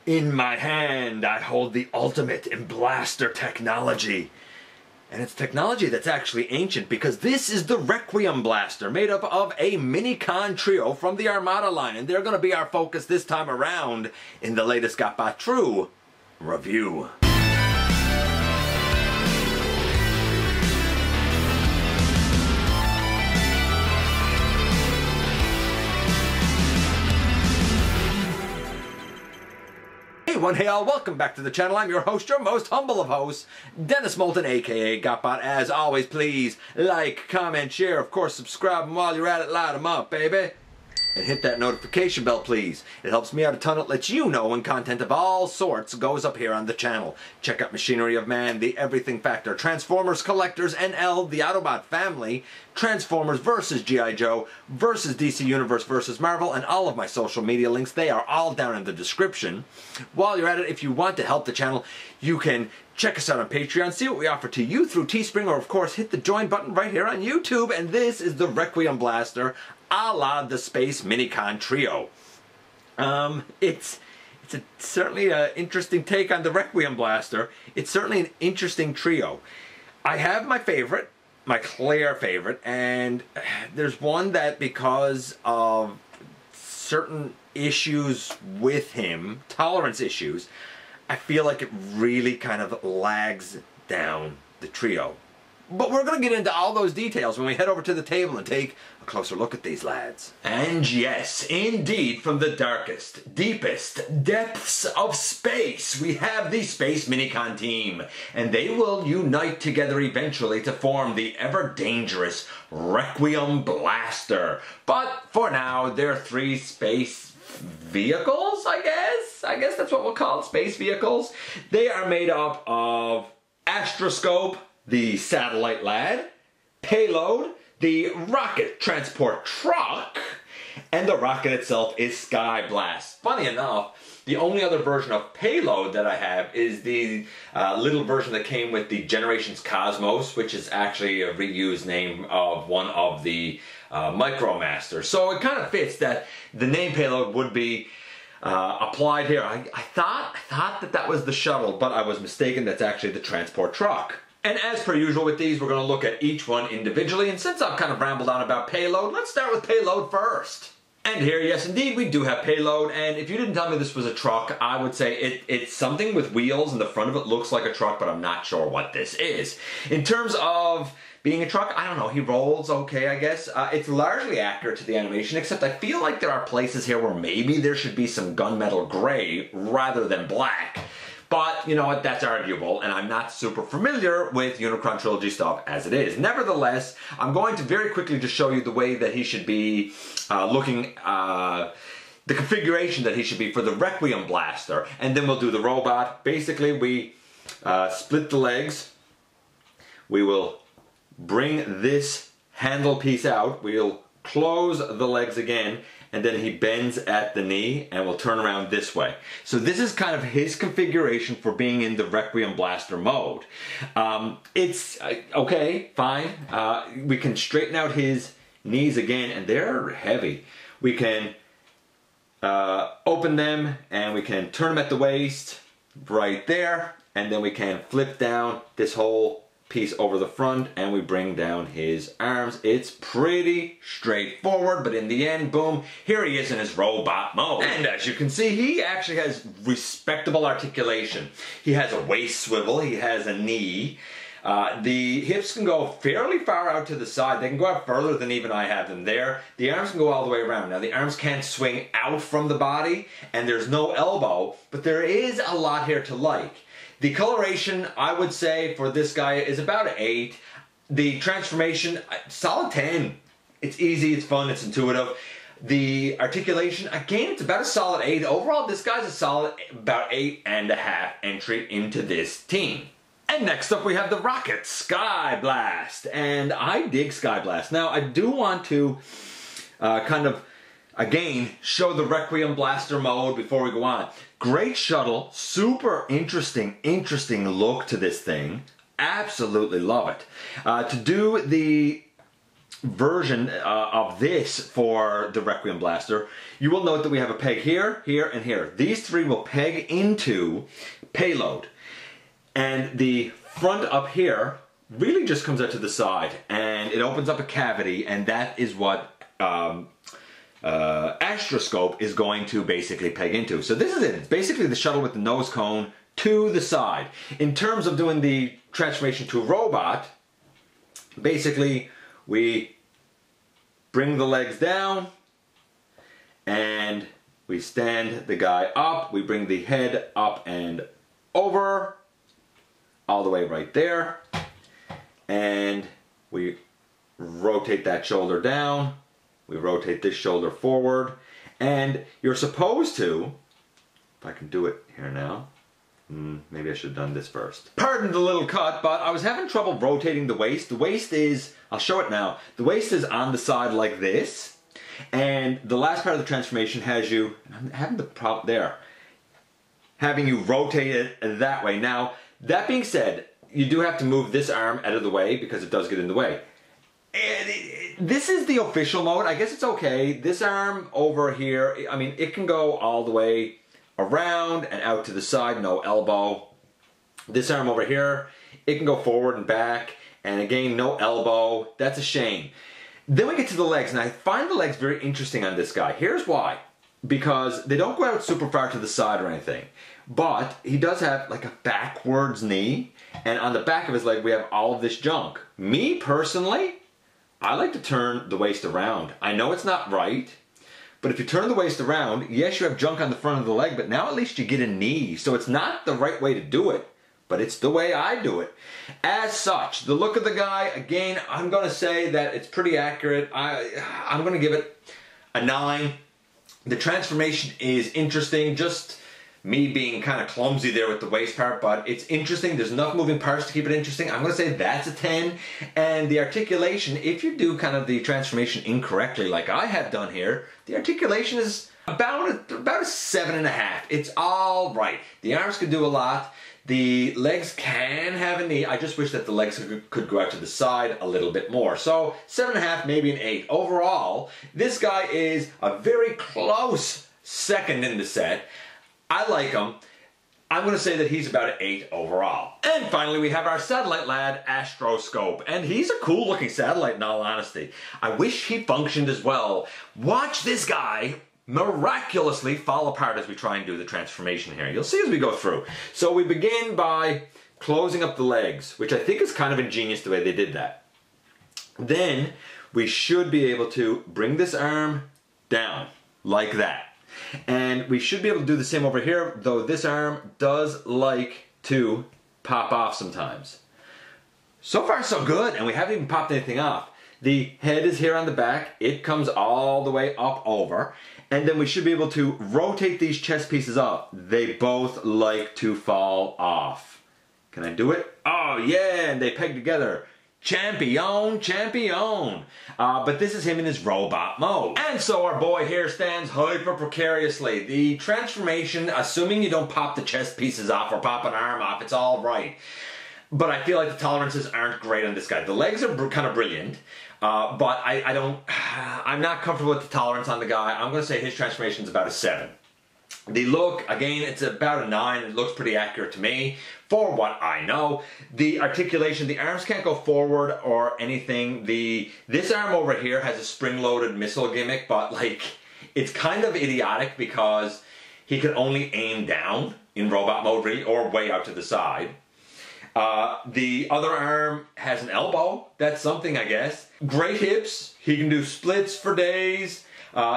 In my hand, I hold the ultimate in blaster technology. And it's technology that's actually ancient, because this is the Requiem Blaster, made up of a Minicon trio from the Armada line. And they're going to be our focus this time around in the latest GotBot True review. Hey all, welcome back to the channel. I'm your host, your most humble of hosts, Dennis Moulton, aka GotBot. As always, please like, comment, share, of course subscribe, and while you're at it, light them up, baby. And hit that notification bell, please. It helps me out a ton. It lets you know when content of all sorts goes up here on the channel. Check out Machinery of Man, The Everything Factor, Transformers Collectors, NL, The Autobot Family, Transformers vs. G.I. Joe, vs. DC Universe vs. Marvel, and all of my social media links. They are all down in the description. While you're at it, if you want to help the channel, you can check us out on Patreon, see what we offer to you through Teespring, or of course hit the join button right here on YouTube. And this is the Requiem Blaster, a la the Space Minicon Trio. It's certainly an interesting take on the Requiem Blaster. It's certainly an interesting trio. I have my favorite, my clear favorite, and there's one that, because of certain issues with him, tolerance issues, I feel like it really kind of lags down the trio. But we're going to get into all those details when we head over to the table and take a closer look at these lads. And yes, indeed, from the darkest, deepest depths of space, we have the Space Minicon team. And they will unite together eventually to form the ever-dangerous Requiem Blaster. But for now, they're three space vehicles, I guess? I guess that's what we'll call it, space vehicles. They are made up of Astroscope, the satellite lad, Payload, the rocket transport truck, and the rocket itself is Sky Blast. Funny enough, the only other version of Payload that I have is the little version that came with the Generations Cosmos, which is actually a reused name of one of the Micromasters. So it kind of fits that the name Payload would be applied here. I thought that was the shuttle, but I was mistaken. That's actually the transport truck. And as per usual with these, we're going to look at each one individually. And since I've kind of rambled on about Payload, let's start with Payload first. And here, yes indeed, we do have Payload. And if you didn't tell me this was a truck, I would say it's something with wheels, and the front of it looks like a truck, but I'm not sure what this is. In terms of being a truck, I don't know, he rolls okay, I guess. It's largely accurate to the animation, except I feel like there are places here where maybe there should be some gunmetal gray rather than black. But, you know what, that's arguable, and I'm not super familiar with Unicron Trilogy stuff as it is. Nevertheless, I'm going to very quickly just show you the way that he should be looking, the configuration that he should be for the Requiem Blaster, and then we'll do the robot. Basically, we split the legs. We will bring this handle piece out. We'll close the legs again, and then he bends at the knee and will turn around this way. So this is kind of his configuration for being in the Requiem Blaster mode. It's okay, fine. We can straighten out his knees again, and they're heavy. We can open them, and we can turn them at the waist right there, and then we can flip down this whole piece over the front, and we bring down his arms. It's pretty straightforward, but in the end, boom, here he is in his robot mode. And as you can see, he actually has respectable articulation. He has a waist swivel, he has a knee. The hips can go fairly far out to the side. They can go out further than even I have them there. The arms can go all the way around. Now, the arms can't swing out from the body, and there's no elbow, but there is a lot here to like. The coloration, I would say, for this guy is about an 8. The transformation, solid 10. It's easy, it's fun, it's intuitive. The articulation, again, it's about a solid 8. Overall, this guy's a solid about 8.5 entry into this team. And next up we have the rocket, Sky Blast. And I dig Sky Blast. Now, I do want to kind of, again, show the Requiem Blaster mode before we go on. Great shuttle, super interesting look to this thing. Absolutely love it. To do the version of this for the Requiem Blaster, you will note that we have a peg here, here, and here. These three will peg into payload. And the front up here really just comes out to the side, and it opens up a cavity, and that is what Astroscope is going to basically peg into. So this is it. It's basically the shuttle with the nose cone to the side. In terms of doing the transformation to robot, basically we bring the legs down and we stand the guy up. We bring the head up and over, all the way right there, and we rotate that shoulder down. We rotate this shoulder forward, and you're supposed to, if I can do it here now, maybe I should have done this first. Pardon the little cut, but I was having trouble rotating the waist. The waist is, I'll show it now, the waist is on the side like this, and the last part of the transformation has you, I'm having the problem there, having you rotate it that way. Now, that being said, you do have to move this arm out of the way because it does get in the way. This is the official mode. I guess it's okay. This arm over here, I mean, it can go all the way around and out to the side, no elbow. This arm over here, it can go forward and back, and again, no elbow. That's a shame. Then we get to the legs, and I find the legs very interesting on this guy. Here's why. Because they don't go out super far to the side or anything, but he does have like a backwards knee, and on the back of his leg we have all of this junk. Me personally, I like to turn the waist around. I know it's not right, but if you turn the waist around, yes, you have junk on the front of the leg, but now at least you get a knee. So it's not the right way to do it, but it's the way I do it. As such, the look of the guy, again, I'm going to say that it's pretty accurate. I'm going to give it a 9. The transformation is interesting, just me being kind of clumsy there with the waist part, but it's interesting. There's enough moving parts to keep it interesting. I'm going to say that's a 10. And the articulation, if you do kind of the transformation incorrectly like I have done here, the articulation is about a 7.5. It's all right. The arms can do a lot. The legs can have a knee. I just wish that the legs could go out to the side a little bit more. So 7.5, maybe an 8. Overall, this guy is a very close second in the set. I like him. I'm going to say that he's about an 8 overall. And finally, we have our satellite lad, Astroscope. And he's a cool looking satellite in all honesty. I wish he functioned as well. Watch this guy miraculously fall apart as we try and do the transformation here. You'll see as we go through. So we begin by closing up the legs, which I think is kind of ingenious the way they did that. Then we should be able to bring this arm down like that. And we should be able to do the same over here, though this arm does like to pop off sometimes. So far so good, and we haven't even popped anything off. The head is here on the back, it comes all the way up over, and then we should be able to rotate these chest pieces up. They both like to fall off. Can I do it? Oh yeah, and they peg together. Champion, champion. But this is him in his robot mode. And so our boy here stands hyper precariously. The transformation, assuming you don't pop the chest pieces off or pop an arm off, it's all right. But I feel like the tolerances aren't great on this guy. The legs are kind of brilliant, but I'm not comfortable with the tolerance on the guy. I'm going to say his transformation is about a 7. The look, again, it's about a 9. It looks pretty accurate to me for what I know. The articulation, the arms can't go forward or anything. This arm over here has a spring-loaded missile gimmick, but like it's kind of idiotic because he can only aim down in robot mode really, or way out to the side. The other arm has an elbow. That's something, I guess. Great hips. He can do splits for days.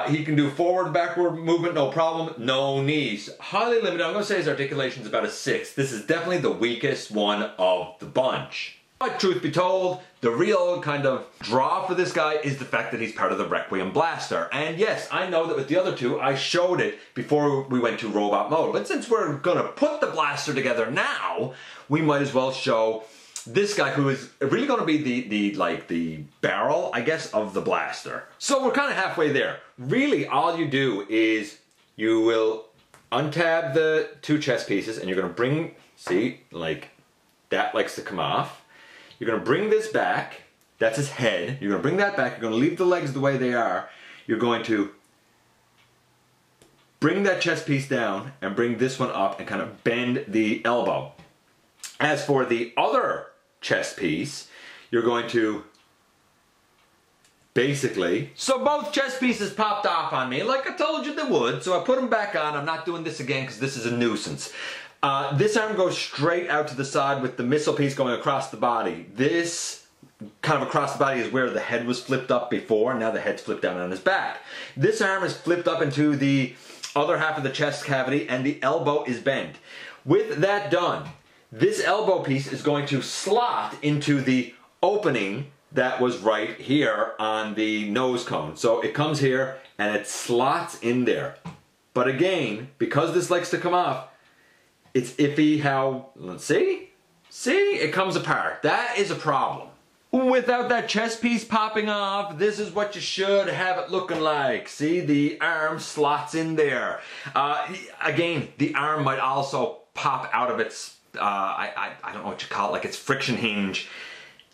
He can do forward, backward movement, no problem. No knees. Highly limited. I'm going to say his articulation is about a 6. This is definitely the weakest one of the bunch. But truth be told, the real kind of draw for this guy is the fact that he's part of the Requiem Blaster. And yes, I know that with the other two, I showed it before we went to robot mode. But since we're going to put the blaster together now, we might as well show this guy who is really going to be the barrel, I guess, of the blaster. So we're kind of halfway there. Really, all you do is you will untab the two chest pieces and you're going to bring, see, like that likes to come off. You're going to bring this back That's his head. You're going to bring that back. You're going to leave the legs the way they are. You're going to bring that chest piece down and bring this one up and kind of bend the elbow. As for the other chest piece, you're going to basically... So both chest pieces popped off on me like I told you they would, so I put them back on. I'm not doing this again because this is a nuisance. This arm goes straight out to the side with the missile piece going across the body. This kind of across the body is where the head was flipped up before, and now the head's flipped down on his back. This arm is flipped up into the other half of the chest cavity, and the elbow is bent. With that done, this elbow piece is going to slot into the opening that was right here on the nose cone. So it comes here and it slots in there. But again, because this likes to come off, it's iffy how, let's see, it comes apart. That is a problem. Without that chest piece popping off, this is what you should have it looking like. See, the arm slots in there. Again, the arm might also pop out of its, I don't know what you call it, like its friction hinge.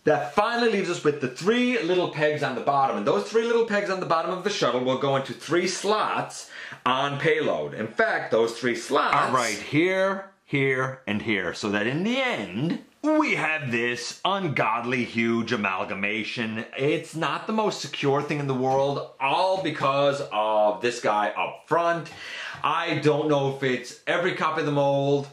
That finally leaves us with the 3 little pegs on the bottom. And those 3 little pegs on the bottom of the shuttle will go into 3 slots on payload. In fact, those 3 slots are right here, here, and here. So that in the end, we have this ungodly huge amalgamation. It's not the most secure thing in the world, all because of this guy up front. I don't know if it's every copy of the mold.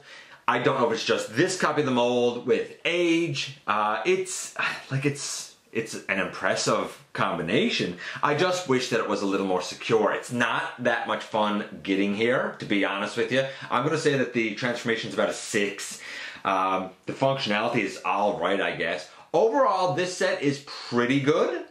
I don't know if it's just this copy of the mold with age. It's an impressive combination. I just wish that it was a little more secure. It's not that much fun getting here, to be honest with you. I'm going to say that the transformation is about a 6. The functionality is all right, I guess. Overall, this set is pretty good,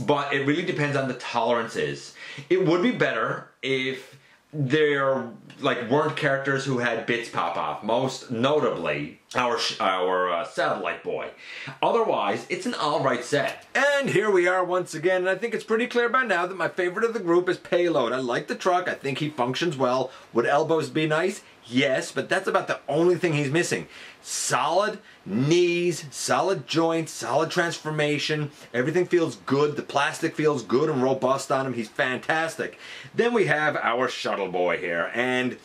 but it really depends on the tolerances. It would be better if there weren't characters who had bits pop off, most notably our satellite boy. Otherwise, it's an alright set. And here we are once again, and I think it's pretty clear by now that my favorite of the group is Payload. I like the truck, I think he functions well. Would elbows be nice? Yes, but that's about the only thing he's missing. Solid knees, solid joints, solid transformation. Everything feels good. The plastic feels good and robust on him. He's fantastic. Then we have our shuttle boy here, and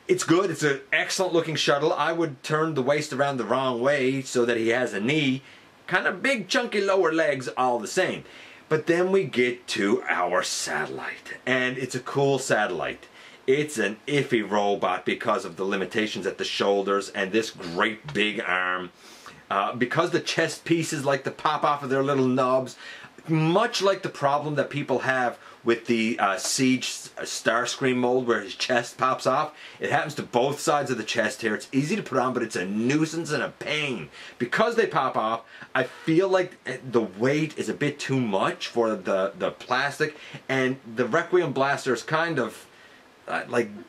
it's good. It's an excellent looking shuttle. I would turn the waist around the wrong way so that he has a knee. Kind of big, chunky lower legs all the same. But then we get to our satellite, and it's a cool satellite. It's an iffy robot because of the limitations at the shoulders and this great big arm. Because the chest pieces like to pop off of their little nubs, much like the problem that people have with the Siege Starscream mold where his chest pops off. It happens to both sides of the chest here. It's easy to put on, but it's a nuisance and a pain. Because they pop off, I feel like the weight is a bit too much for the plastic, and the Requiem Blaster is kind of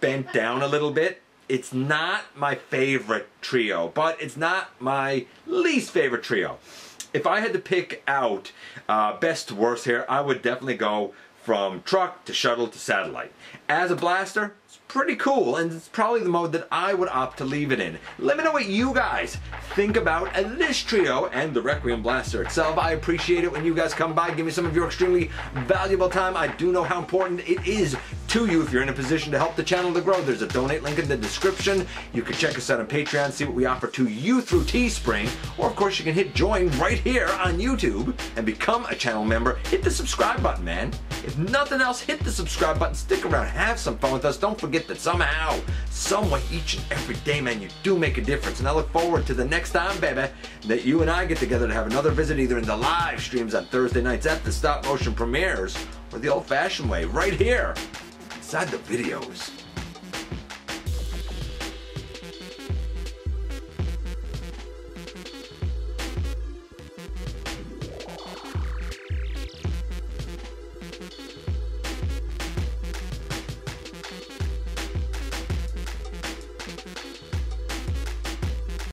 bent down a little bit. It's not my favorite trio, but it's not my least favorite trio. If I had to pick out best to worst here, I would definitely go from truck to shuttle to satellite. As a blaster, it's pretty cool, and it's probably the mode that I would opt to leave it in. Let me know what you guys think about this trio and the Requiem Blaster itself. I appreciate it when you guys come by, give me some of your extremely valuable time. I do know how important it is to you if you're in a position to help the channel to grow. There's a donate link in the description. You can check us out on Patreon, see what we offer to you through Teespring, or of course you can hit join right here on YouTube and become a channel member. Hit the subscribe button, man. If nothing else, hit the subscribe button, stick around, have some fun with us. Don't forget that somehow, someway, each and every day, man, you do make a difference. And I look forward to the next time, baby, that you and I get together to have another visit, either in the live streams on Thursday nights at the stop motion premieres, or the old-fashioned way, right here, inside the videos.